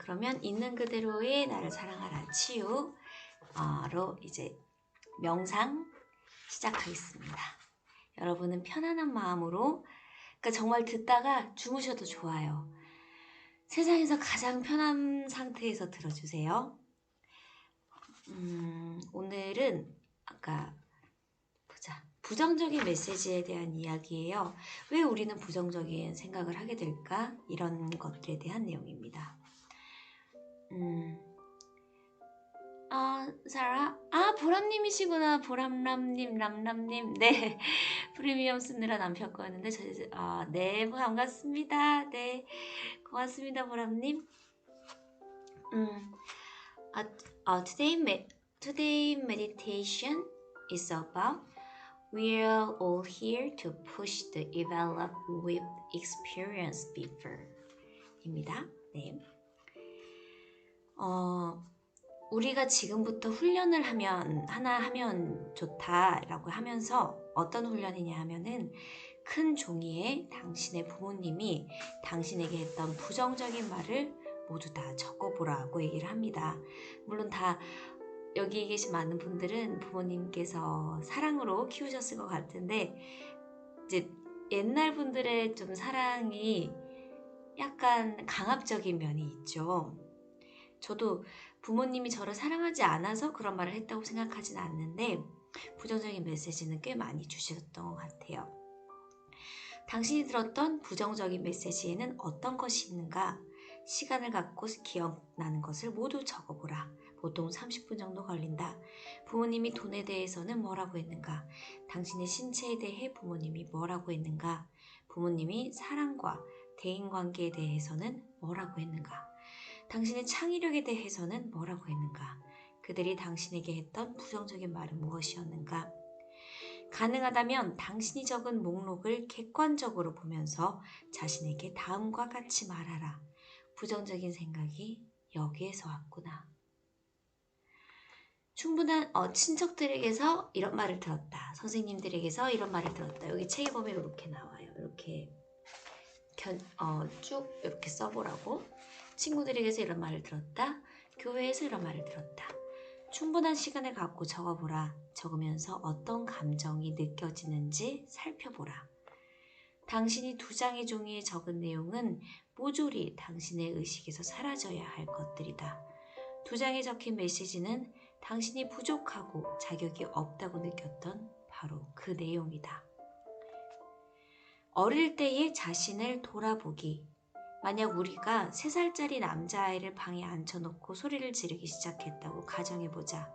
그러면 있는 그대로의 나를 사랑하라 치유로 이제 명상 시작하겠습니다. 여러분은 편안한 마음으로, 그러니까 정말 듣다가 주무셔도 좋아요. 세상에서 가장 편한 상태에서 들어주세요. 오늘은 아까 부정적인 메시지에 대한 이야기예요. 왜 우리는 부정적인 생각을 하게 될까? 이런 것들에 대한 내용입니다. 사라? 보람님이시구나. 보람람님, 람람님. 네. 프리미엄 쓰느라 남편 거였는데, 네, 반갑습니다. 네. 고맙습니다, 보람님. Today meditation is about we are all here to push the develop with experience before 입니다. 네. 우리가 지금부터 훈련을 하면 좋다라고 하면서 어떤 훈련이냐 하면은 큰 종이에 당신의 부모님이 당신에게 했던 부정적인 말을 모두 다 적어보라고 얘기를 합니다. 물론 다 여기 계신 많은 분들은 부모님께서 사랑으로 키우셨을 것 같은데 이제 옛날 분들의 좀 사랑이 약간 강압적인 면이 있죠. 저도 부모님이 저를 사랑하지 않아서 그런 말을 했다고 생각하진 않는데 부정적인 메시지는 꽤 많이 주셨던 것 같아요. 당신이 들었던 부정적인 메시지에는 어떤 것이 있는가? 시간을 갖고 기억나는 것을 모두 적어보라. 보통 30분 정도 걸린다. 부모님이 돈에 대해서는 뭐라고 했는가? 당신의 신체에 대해 부모님이 뭐라고 했는가? 부모님이 사랑과 대인관계에 대해서는 뭐라고 했는가? 당신의 창의력에 대해서는 뭐라고 했는가? 그들이 당신에게 했던 부정적인 말은 무엇이었는가? 가능하다면 당신이 적은 목록을 객관적으로 보면서 자신에게 다음과 같이 말하라. 부정적인 생각이 여기에서 왔구나. 충분한 친척들에게서 이런 말을 들었다. 선생님들에게서 이런 말을 들었다. 여기 책에 보면 이렇게 나와요. 이렇게 쭉 이렇게 써보라고. 친구들에게서 이런 말을 들었다. 교회에서 이런 말을 들었다. 충분한 시간을 갖고 적어보라. 적으면서 어떤 감정이 느껴지는지 살펴보라. 당신이 2장의 종이에 적은 내용은 모조리 당신의 의식에서 사라져야 할 것들이다. 2장에 적힌 메시지는 당신이 부족하고 자격이 없다고 느꼈던 바로 그 내용이다. 어릴 때의 자신을 돌아보기. 만약 우리가 3살짜리 남자아이를 방에 앉혀놓고 소리를 지르기 시작했다고 가정해보자.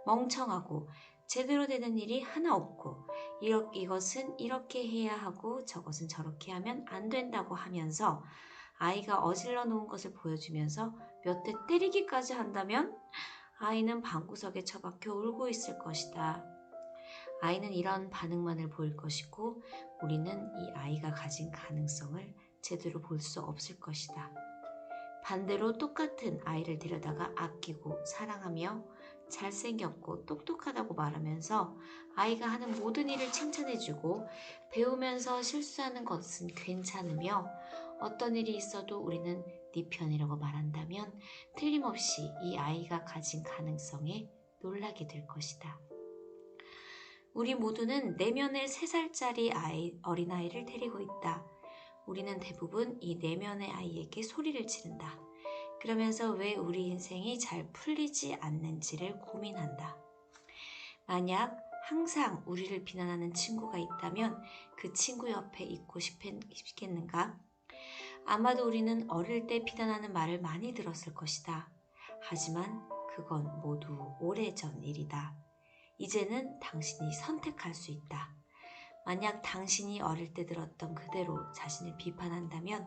멍청하고 제대로 되는 일이 하나 없고 이것은 이렇게 해야 하고 저것은 저렇게 하면 안 된다고 하면서 아이가 어질러 놓은 것을 보여주면서 몇 대 때리기까지 한다면 아이는 방구석에 처박혀 울고 있을 것이다. 아이는 이런 반응만을 보일 것이고 우리는 이 아이가 가진 가능성을 제대로 볼 수 없을 것이다. 반대로 똑같은 아이를 데려다가 아끼고 사랑하며 잘생겼고 똑똑하다고 말하면서 아이가 하는 모든 일을 칭찬해주고 배우면서 실수하는 것은 괜찮으며 어떤 일이 있어도 우리는 네 편이라고 말한다면 틀림없이 이 아이가 가진 가능성에 놀라게 될 것이다. 우리 모두는 내면의 3살짜리 어린아이를 데리고 있다. 우리는 대부분 이 내면의 아이에게 소리를 지른다. 그러면서 왜 우리 인생이 잘 풀리지 않는지를 고민한다. 만약 항상 우리를 비난하는 친구가 있다면 그 친구 옆에 있고 싶겠는가? 아마도 우리는 어릴 때 비난하는 말을 많이 들었을 것이다. 하지만 그건 모두 오래전 일이다. 이제는 당신이 선택할 수 있다. 만약 당신이 어릴 때 들었던 그대로 자신을 비판한다면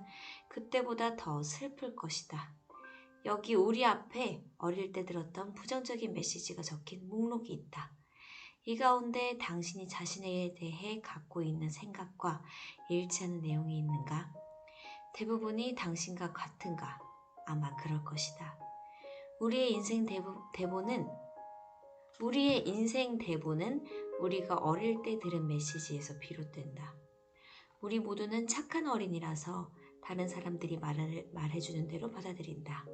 그때보다 더 슬플 것이다. 여기 우리 앞에 어릴 때 들었던 부정적인 메시지가 적힌 목록이 있다. 이 가운데 당신이 자신에 대해 갖고 있는 생각과 일치하는 내용이 있는가? 대부분이 당신과 같은가? 아마 그럴 것이다. 우리의 인생 대본은 우리가 어릴 때 들은 메시지에서 비롯된다. 우리 모두는 착한 어린이라서 다른 사람들이 말해주는 대로 받아들인다.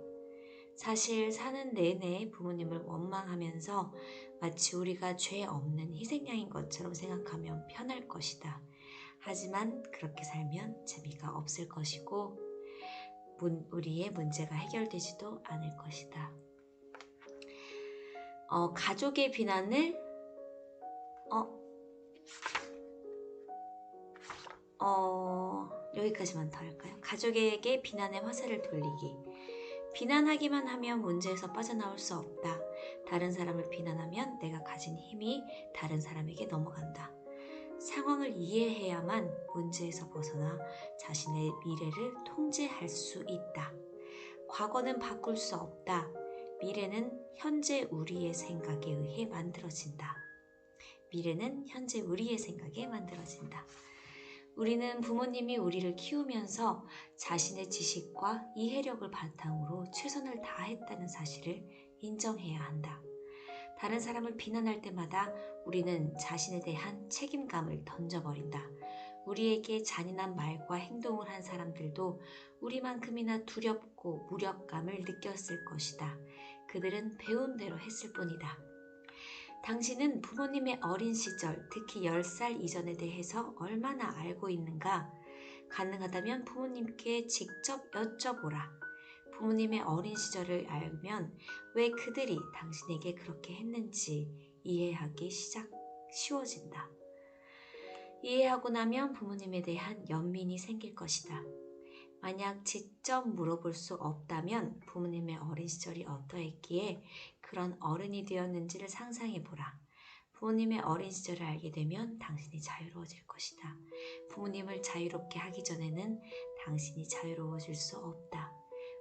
사실 사는 내내 부모님을 원망하면서 마치 우리가 죄 없는 희생양인 것처럼 생각하면 편할 것이다. 하지만 그렇게 살면 재미가 없을 것이고 우리의 문제가 해결되지도 않을 것이다. 가족의 비난을 여기까지만 더 할까요? 가족에게 비난의 화살을 돌리기. 비난하기만 하면 문제에서 빠져나올 수 없다. 다른 사람을 비난하면 내가 가진 힘이 다른 사람에게 넘어간다. 상황을 이해해야만 문제에서 벗어나 자신의 미래를 통제할 수 있다. 과거는 바꿀 수 없다. 미래는 현재 우리의 생각에 의해 만들어진다. 미래는 현재 우리의 생각에 만들어진다. 우리는 부모님이 우리를 키우면서 자신의 지식과 이해력을 바탕으로 최선을 다했다는 사실을 인정해야 한다. 다른 사람을 비난할 때마다 우리는 자신에 대한 책임감을 던져버린다. 우리에게 잔인한 말과 행동을 한 사람들도 우리만큼이나 두렵고 무력감을 느꼈을 것이다. 그들은 배운 대로 했을 뿐이다. 당신은 부모님의 어린 시절, 특히 10살 이전에 대해서 얼마나 알고 있는가? 가능하다면 부모님께 직접 여쭤보라. 부모님의 어린 시절을 알면 왜 그들이 당신에게 그렇게 했는지 이해하기 쉬워진다. 이해하고 나면 부모님에 대한 연민이 생길 것이다. 만약 직접 물어볼 수 없다면 부모님의 어린 시절이 어떠했기에 그런 어른이 되었는지를 상상해보라. 부모님의 어린 시절을 알게 되면 당신이 자유로워질 것이다. 부모님을 자유롭게 하기 전에는 당신이 자유로워질 수 없다.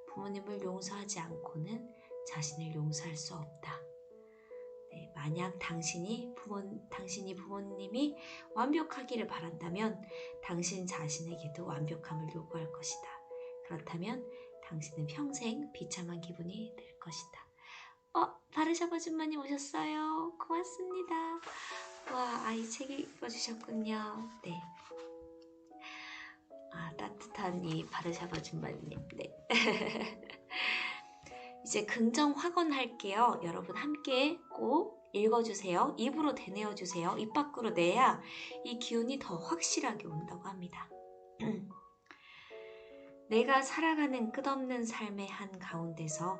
부모님을 용서하지 않고는 자신을 용서할 수 없다. 만약 당신이 부모님이 완벽하기를 바란다면 당신 자신에게도 완벽함을 요구할 것이다. 그렇다면 당신은 평생 비참한 기분이 들 것이다. 바르샤바 줌마님 오셨어요. 고맙습니다. 와, 아이 책 읽어주셨군요. 네. 따뜻한 이 바르샤바 줌마님. 네. 이제 긍정 확언할게요. 여러분 함께 꼭 읽어주세요. 입으로 되뇌어주세요. 입 밖으로 내야 이 기운이 더 확실하게 온다고 합니다. 내가 살아가는 끝없는 삶의 한가운데서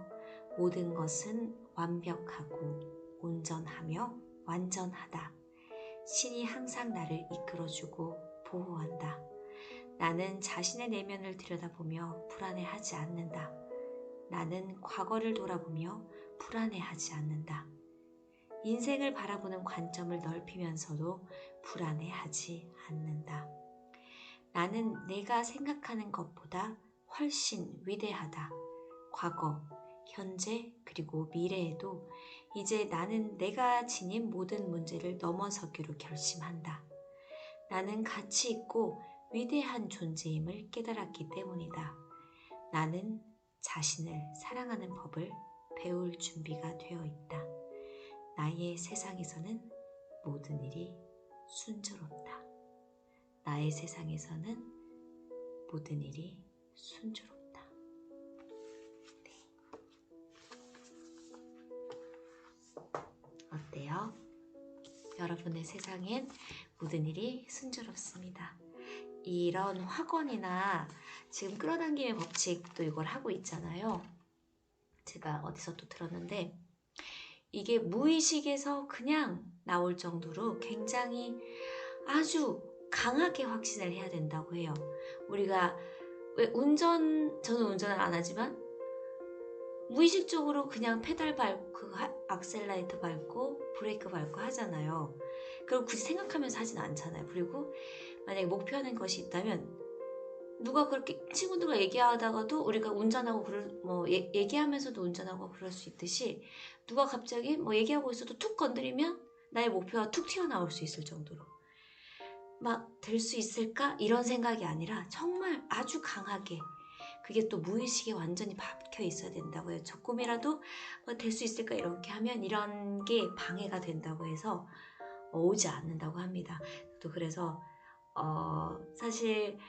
모든 것은 완벽하고 온전하며 완전하다. 신이 항상 나를 이끌어주고 보호한다. 나는 자신의 내면을 들여다보며 불안해하지 않는다. 나는 과거를 돌아보며 불안해하지 않는다. 인생을 바라보는 관점을 넓히면서도 불안해하지 않는다. 나는 내가 생각하는 것보다 훨씬 위대하다. 과거, 현재, 그리고 미래에도 이제 나는 내가 지닌 모든 문제를 넘어서기로 결심한다. 나는 가치 있고 위대한 존재임을 깨달았기 때문이다. 나는 자신을 사랑하는 법을 배울 준비가 되어 있다. 나의 세상에서는 모든 일이 순조롭다. 나의 세상에서는 모든 일이 순조롭다. 네. 어때요? 여러분의 세상엔 모든 일이 순조롭습니다. 이런 확언이나 지금 끌어당김의 법칙도 이걸 하고 있잖아요. 제가 어디서 또 들었는데 이게 무의식에서 그냥 나올 정도로 굉장히 아주 강하게 확신을 해야 된다고 해요. 우리가 왜 저는 운전을 안 하지만 무의식적으로 그냥 페달 밟고 악셀레이터 밟고 브레이크 밟고 하잖아요. 그걸 굳이 생각하면서 하진 않잖아요. 그리고 만약에 목표하는 것이 있다면 누가 그렇게 친구들과 얘기하다가도 우리가 운전하고 얘기하면서도 운전하고 그럴 수 있듯이 누가 갑자기 얘기하고 있어도 툭 건드리면 나의 목표가 툭 튀어나올 수 있을 정도로 막 될 수 있을까? 이런 생각이 아니라 정말 아주 강하게 그게 또 무의식에 완전히 박혀 있어야 된다고 해요. 조금이라도 될 수 있을까? 이렇게 하면 이런 게 방해가 된다고 해서 오지 않는다고 합니다. 또 그래서 사실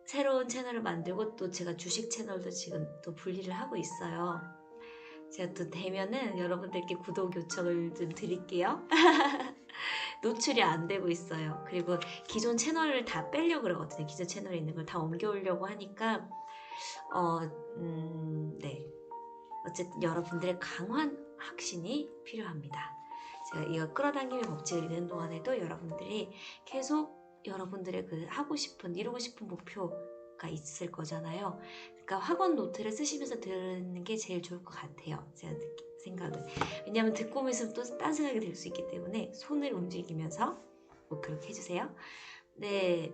새로운 채널을 만들고 또 제가 주식 채널도 지금 또 분리를 하고 있어요. 제가 또 되면은 여러분들께 구독 요청을 좀 드릴게요. 노출이 안 되고 있어요. 그리고 기존 채널을 다 빼려고 그러거든요. 기존 채널에 있는 걸 다 옮겨오려고 하니까 네. 어쨌든 여러분들의 강한 확신이 필요합니다. 제가 이거 끌어당김의 법칙을 읽는 동안에도 여러분들이 계속 여러분들의 그 하고 싶은, 이루고 싶은 목표가 있을 거잖아요. 그러니까 학원 노트를 쓰시면서 들는 게 제일 좋을 것 같아요. 제가 생각은. 왜냐하면 듣고 있으면 또 딴 생각이 들 수 있기 때문에 손을 움직이면서 꼭 그렇게 해주세요. 네,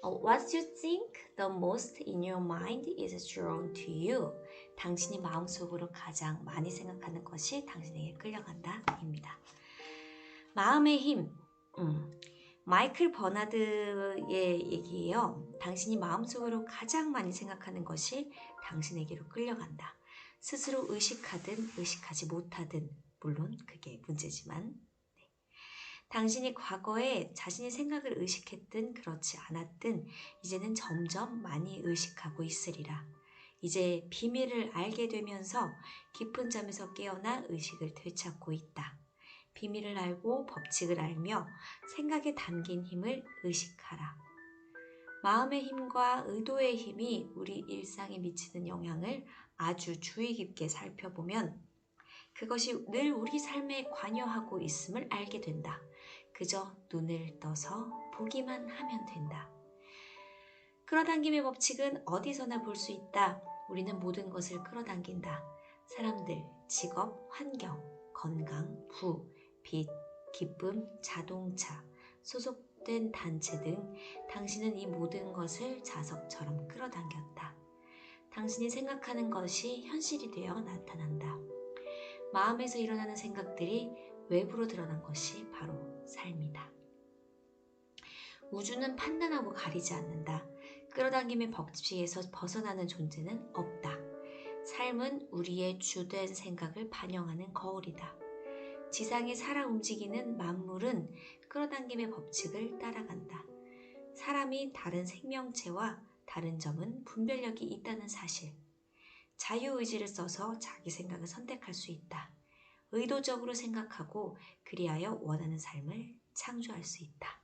What you think the most in your mind is drawn to you. 당신이 마음속으로 가장 많이 생각하는 것이 당신에게 끌려간다 입니다. 마음의 힘. 마이클 버나드의 얘기예요. 당신이 마음속으로 가장 많이 생각하는 것이 당신에게로 끌려간다. 스스로 의식하든 의식하지 못하든, 물론 그게 문제지만, 당신이 과거에 자신의 생각을 의식했든 그렇지 않았든 이제는 점점 많이 의식하고 있으리라. 이제 비밀을 알게 되면서 깊은 잠에서 깨어나 의식을 되찾고 있다. 비밀을 알고 법칙을 알며 생각에 담긴 힘을 의식하라. 마음의 힘과 의도의 힘이 우리 일상에 미치는 영향을 아주 주의 깊게 살펴보면 그것이 늘 우리 삶에 관여하고 있음을 알게 된다. 그저 눈을 떠서 보기만 하면 된다. 끌어당김의 법칙은 어디서나 볼 수 있다. 우리는 모든 것을 끌어당긴다. 사람들, 직업, 환경, 건강, 부, 빚, 기쁨, 자동차, 소속된 단체 등 당신은 이 모든 것을 자석처럼 끌어당겼다. 당신이 생각하는 것이 현실이 되어 나타난다. 마음에서 일어나는 생각들이 외부로 드러난 것이 바로 삶이다. 우주는 판단하고 가리지 않는다. 끌어당김의 법칙에서 벗어나는 존재는 없다. 삶은 우리의 주된 생각을 반영하는 거울이다. 지상에 살아 움직이는 만물은 끌어당김의 법칙을 따라간다. 사람이 다른 생명체와 다른 점은 분별력이 있다는 사실. 자유의지를 써서 자기 생각을 선택할 수 있다. 의도적으로 생각하고 그리하여 원하는 삶을 창조할 수 있다.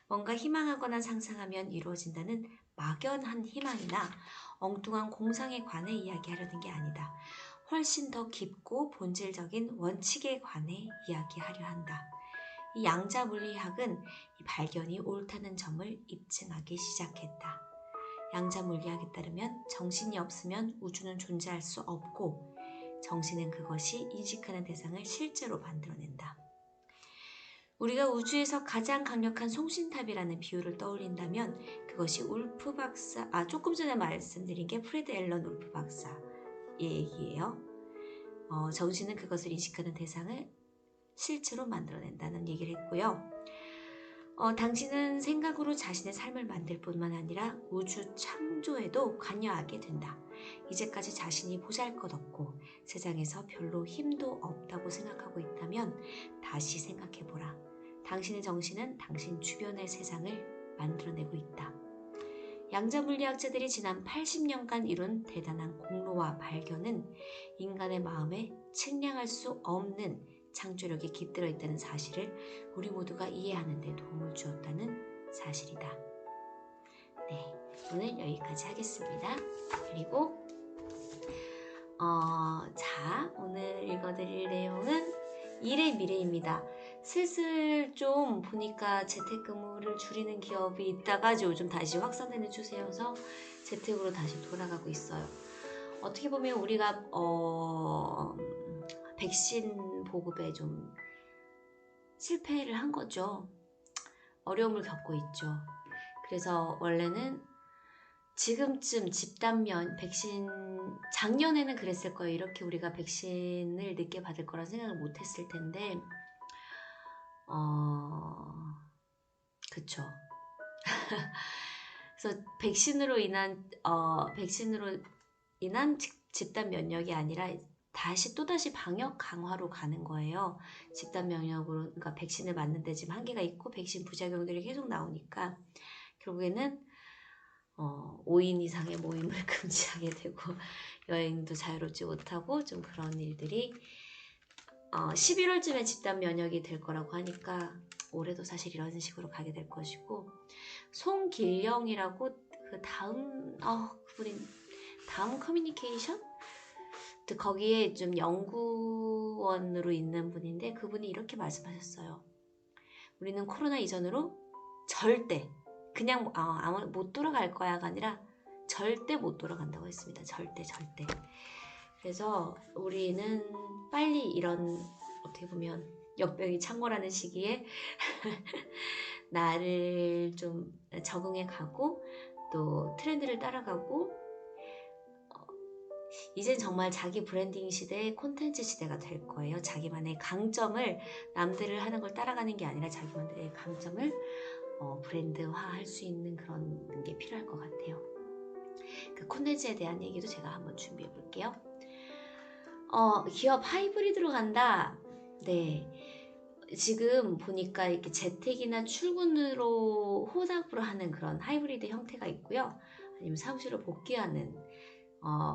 뭔가 희망하거나 상상하면 이루어진다는 막연한 희망이나 엉뚱한 공상에 관해 이야기하려는 게 아니다. 훨씬 더 깊고 본질적인 원칙에 관해 이야기하려 한다. 이 양자 물리학은 이 발견이 옳다는 점을 입증하기 시작했다. 양자 물리학에 따르면 정신이 없으면 우주는 존재할 수 없고 정신은 그것이 인식하는 대상을 실제로 만들어낸다. 우리가 우주에서 가장 강력한 송신탑이라는 비유를 떠올린다면 그것이 울프 박사, 조금 전에 말씀드린 게 프레드 앨런 울프 박사의 얘기예요. 정신은 그것을 인식하는 대상을 실제로 만들어낸다는 얘기를 했고요. 당신은 생각으로 자신의 삶을 만들 뿐만 아니라 우주 창조에도 관여하게 된다. 이제까지 자신이 보잘것없고 세상에서 별로 힘도 없다고 생각하고 있다면 다시 생각해보라. 당신의 정신은 당신 주변의 세상을 만들어내고 있다. 양자물리학자들이 지난 80년간 이룬 대단한 공로와 발견은 인간의 마음에 측량할 수 없는 창조력이 깃들어 있다는 사실을 우리 모두가 이해하는 데 도움을 주었다는 사실이다. 네, 오늘 여기까지 하겠습니다. 그리고 자, 오늘 읽어드릴 내용은 일의 미래입니다. 슬슬 좀 보니까 재택근무를 줄이는 기업이 있다가 요즘 다시 확산되는 추세여서 재택으로 다시 돌아가고 있어요. 어떻게 보면 우리가 백신 보급에 좀 실패를 한 거죠. 어려움을 겪고 있죠. 그래서 원래는 지금쯤 집단면 백신 작년에는 그랬을 거예요. 이렇게 우리가 백신을 늦게 받을 거라 생각을 못 했을 텐데 그쵸. 그래서 백신으로 인한 집단 면역이 아니라 또다시 방역 강화로 가는 거예요. 집단 면역으로, 그러니까 백신을 맞는데 지금 한계가 있고 백신 부작용들이 계속 나오니까 결국에는 5인 이상의 모임을 금지하게 되고 여행도 자유롭지 못하고 좀 그런 일들이 11월쯤에 집단 면역이 될 거라고 하니까 올해도 사실 이런 식으로 가게 될 것이고, 송길영이라고 그 그분이 다음 커뮤니케이션? 거기에 좀 연구원으로 있는 분인데 그분이 이렇게 말씀하셨어요. 우리는 코로나 이전으로 절대 그냥 아무 못 돌아갈 거야가 아니라 절대 못 돌아간다고 했습니다. 절대. 그래서 우리는 빨리 이런 어떻게 보면 역병이 창궐하는 시기에 나를 좀 적응해 가고 또 트렌드를 따라가고 이젠 정말 자기 브랜딩 시대의 콘텐츠 시대가 될 거예요. 자기만의 강점을 남들을 하는 걸 따라가는 게 아니라 자기만의 강점을 브랜드화할 수 있는 그런 게 필요할 것 같아요. 그 콘텐츠에 대한 얘기도 제가 한번 준비해 볼게요. 기업 하이브리드로 간다. 네. 지금 보니까 이렇게 재택이나 출근으로 혼합으로 하는 그런 하이브리드 형태가 있고요. 아니면 사무실로 복귀하는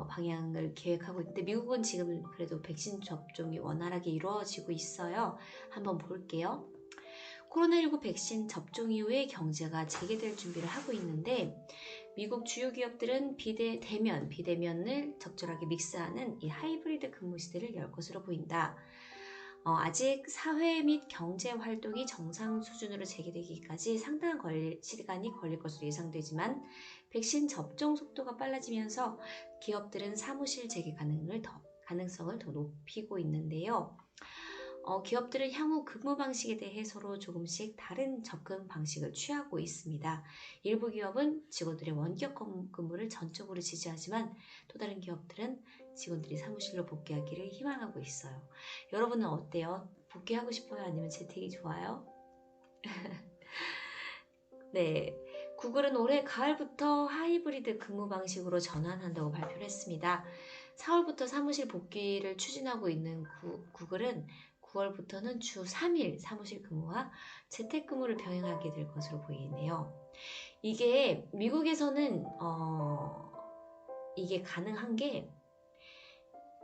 방향을 계획하고 있는데 미국은 지금 그래도 백신 접종이 원활하게 이루어지고 있어요. 한번 볼게요. 코로나19 백신 접종 이후에 경제가 재개될 준비를 하고 있는데 미국 주요 기업들은 대면, 비대면을 적절하게 믹스하는 이 하이브리드 근무 시대를 열 것으로 보인다. 아직 사회 및 경제 활동이 정상 수준으로 재개되기까지 상당한 시간이 걸릴 것으로 예상되지만 백신 접종 속도가 빨라지면서 기업들은 사무실 재개 가능성을 더 높이고 있는데요. 기업들은 향후 근무 방식에 대해 서로 조금씩 다른 접근 방식을 취하고 있습니다. 일부 기업은 직원들의 원격 근무를 전적으로 지지하지만 또 다른 기업들은 직원들이 사무실로 복귀하기를 희망하고 있어요. 여러분은 어때요? 복귀하고 싶어요? 아니면 재택이 좋아요? 네, 구글은 올해 가을부터 하이브리드 근무 방식으로 전환한다고 발표를 했습니다. 4월부터 사무실 복귀를 추진하고 있는 구글은 9월부터는 주 3일 사무실 근무와 재택근무를 병행하게 될 것으로 보이네요. 이게 미국에서는 이게 가능한 게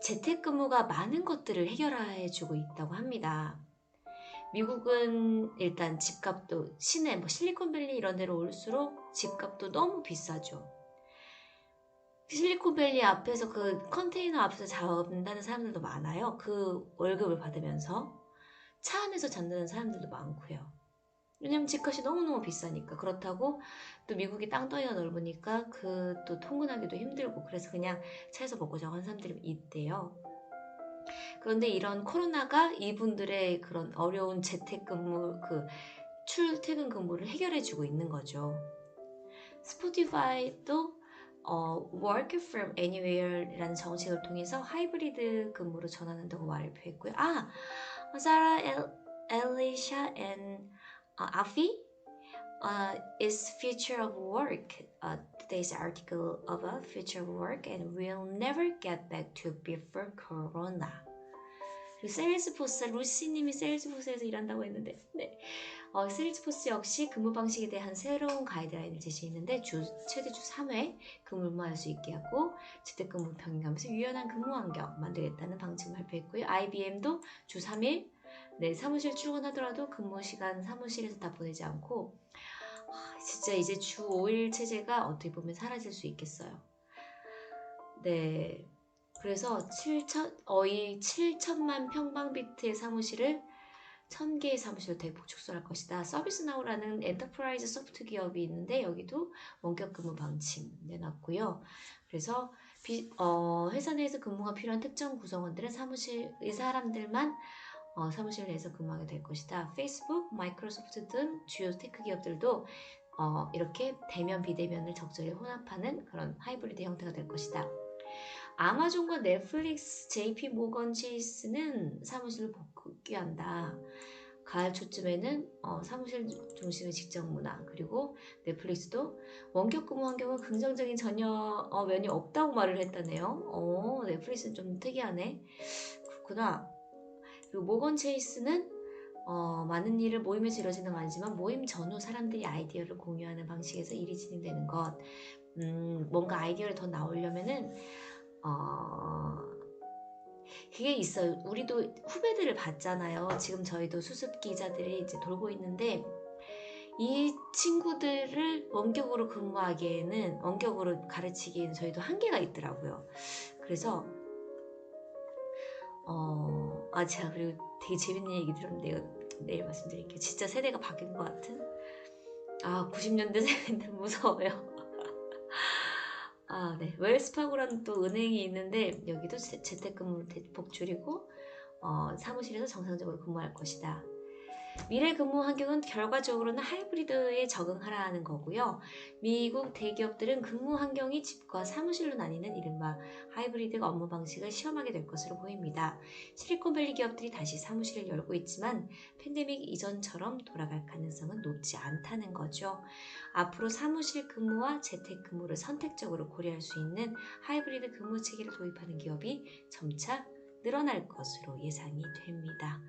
재택근무가 많은 것들을 해결해주고 있다고 합니다. 미국은 일단 집값도 시내 실리콘밸리 이런 데로 올수록 집값도 너무 비싸죠. 실리콘밸리 앞에서 그 컨테이너 앞에서 잔다는 사람들도 많아요. 그 월급을 받으면서 차 안에서 잔다는 사람들도 많고요. 왜냐면 집값이 너무너무 비싸니까. 그렇다고 또 미국이 땅덩이가 넓으니까 그 또 통근하기도 힘들고 그래서 그냥 차에서 먹고 자고 하는 사람들이 있대요. 그런데 이런 코로나가 이분들의 그런 어려운 재택근무, 출퇴근 근무를 해결해주고 있는 거죠. 스포티파이도 Work from Anywhere라는 정책을 통해서 하이브리드 근무로 전환한다고 발표했고요. Sarah, Alicia, and Afi is future of work. Today's article about future of work and we'll never get back to before corona. 그리고 세일즈포스, 루시님이 세일즈포스에서 일한다고 했는데, 네. 세일즈포스 역시 근무 방식에 대한 새로운 가이드라인을 제시했는데 최대 주 3회 근무할 수 있게 하고 재택근무 병행하면서 유연한 근무 환경 만들겠다는 방침을 발표했고요. IBM도 주 3일 사무실 출근하더라도 근무 시간 사무실에서 다 보내지 않고 진짜 이제 주 5일 체제가 어떻게 보면 사라질 수 있겠어요. 네. 그래서 7천만 평방미터의 사무실을 1000개의 사무실로 대폭 축소할 것이다. 서비스나우라는 엔터프라이즈 소프트 기업이 있는데 여기도 원격 근무 방침 내놨고요. 그래서 회사 내에서 근무가 필요한 특정 구성원들은 이 사람들만 사무실 내에서 근무하게 될 것이다. 페이스북, 마이크로소프트 등 주요 테크 기업들도 이렇게 대면 비대면을 적절히 혼합하는 그런 하이브리드 형태가 될 것이다. 아마존과 넷플릭스, JP 모건 체이스는 사무실로 복귀한다. 가을 초쯤에는 사무실 중심의 직장 문화, 그리고 넷플릭스도 원격 근무 환경은 긍정적인 면이 없다고 말을 했다네요. 넷플릭스는 좀 특이하네. 그렇구나. 그리고 모건 체이스는 많은 일을 모임에서 이루어지는 건 아니지만 모임 전후 사람들이 아이디어를 공유하는 방식에서 일이 진행되는 것. 뭔가 아이디어를 더 나오려면은 그게 있어요. 우리도 후배들을 봤잖아요. 지금 저희도 수습 기자들이 이제 돌고 있는데 이 친구들을 원격으로 근무하기에는 원격으로 가르치기에는 저희도 한계가 있더라고요. 그래서 제가 그리고 되게 재밌는 얘기 들었는데 이거 내일 말씀드릴게요. 진짜 세대가 바뀐 것 같은 90년대 세대는 무서워요. 네. 웰스파고라는 또 은행이 있는데 여기도 재택근무 대폭 줄이고 사무실에서 정상적으로 근무할 것이다. 미래 근무 환경은 결과적으로는 하이브리드에 적응하라는 거고요. 미국 대기업들은 근무 환경이 집과 사무실로 나뉘는 이른바 하이브리드 업무 방식을 시험하게 될 것으로 보입니다. 실리콘밸리 기업들이 다시 사무실을 열고 있지만 팬데믹 이전처럼 돌아갈 가능성은 높지 않다는 거죠. 앞으로 사무실 근무와 재택 근무를 선택적으로 고려할 수 있는 하이브리드 근무 체계를 도입하는 기업이 점차 늘어날 것으로 예상이 됩니다.